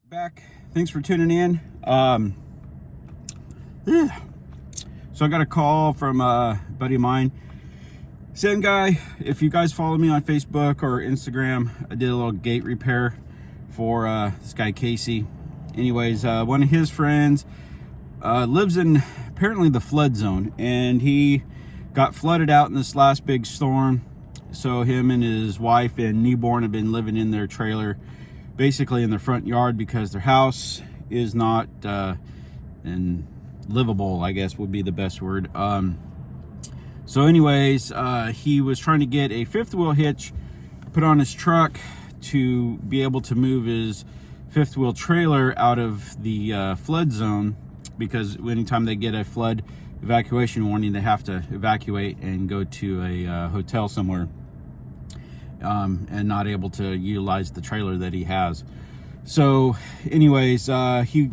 Back. Thanks for tuning in. Yeah. So I got a call from a buddy of mine. Same guy. If you guys follow me on Facebook or Instagram, I did a little gate repair for this guy Casey. Anyways, one of his friends lives in apparently the flood zone, and he got flooded out in this last big storm. So him and his wife and newborn have been living in their trailer, basically in their front yard, because their house is not livable, I guess would be the best word. So anyways, he was trying to get a fifth wheel hitch put on his truck to be able to move his fifth wheel trailer out of the flood zone, because anytime they get a flood evacuation warning, they have to evacuate and go to a hotel somewhere, and not able to utilize the trailer that he has. So anyways, he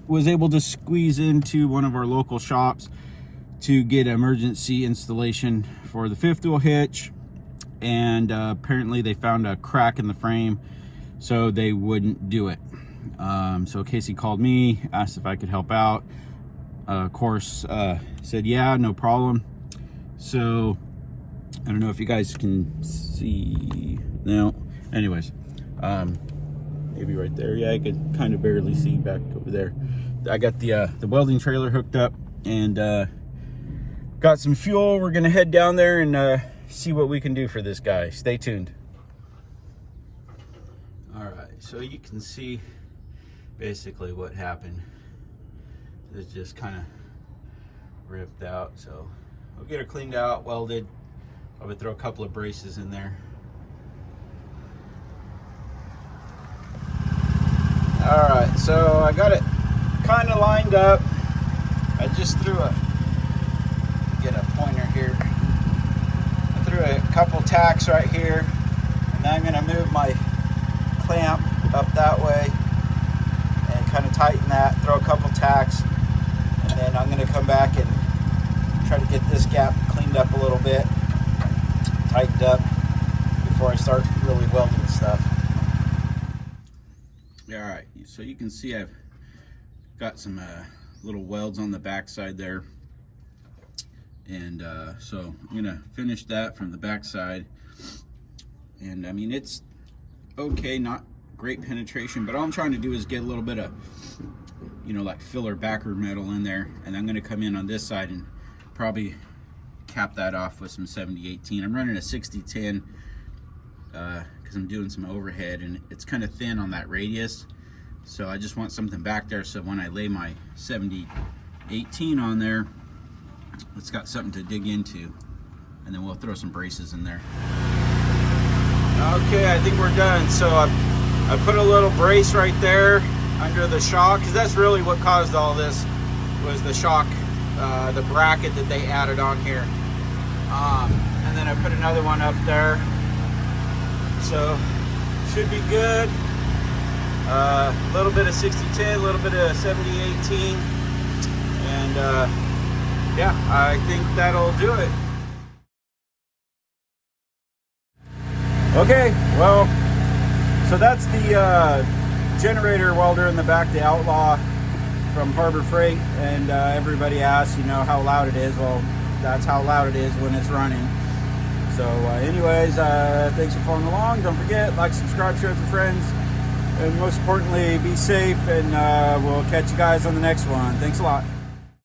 was able to squeeze into one of our local shops to get emergency installation for the fifth wheel hitch, and apparently they found a crack in the frame, so they wouldn't do it. So Casey called me, asked if I could help out. Of course, said yeah, no problem. So I don't know if you guys can see now. Anyways, maybe right there. Yeah, I could kind of barely see back over there. I got the welding trailer hooked up, and got some fuel. We're gonna head down there and see what we can do for this guy. Stay tuned. All right, so you can see basically what happened. It's just kind of ripped out. So we'll get it cleaned out, welded. I would throw a couple of braces in there. All right, so I got it kind of lined up. I just threw get a pointer here. I threw a couple tacks right here, and then I'm gonna move my clamp up that way and kind of tighten that, throw a couple tacks, and then I'm gonna come back and try to get this gap cleaned up a little bit, tightened up, before I start really welding stuff. All right, so you can see I've got some little welds on the back side there, and so I'm gonna finish that from the back side. And I mean, it's okay, not great penetration, but all I'm trying to do is get a little bit of, you know, like filler backer metal in there, and I'm gonna come in on this side and probably cap that off with some 70-18. I'm running a 60-10 because I'm doing some overhead, and it's kind of thin on that radius, so I just want something back there so when I lay my 70-18 on there, it's got something to dig into, and then we'll throw some braces in there. Okay, I think we're done. So I put a little brace right there under the shock, because that's really what caused all this, was the shock, the bracket that they added on here. And then I put another one up there, so should be good. A little bit of 60-10, a little bit of 70-18, and yeah, I think that'll do it. Okay, well, so that's the generator welder in the back, the Outlaw from Harbor Freight, and everybody asks, you know, how loud it is. Well, that's how loud it is when it's running. So anyways, thanks for following along. Don't forget, like, subscribe, share with your friends, and most importantly, be safe, and we'll catch you guys on the next one. Thanks a lot.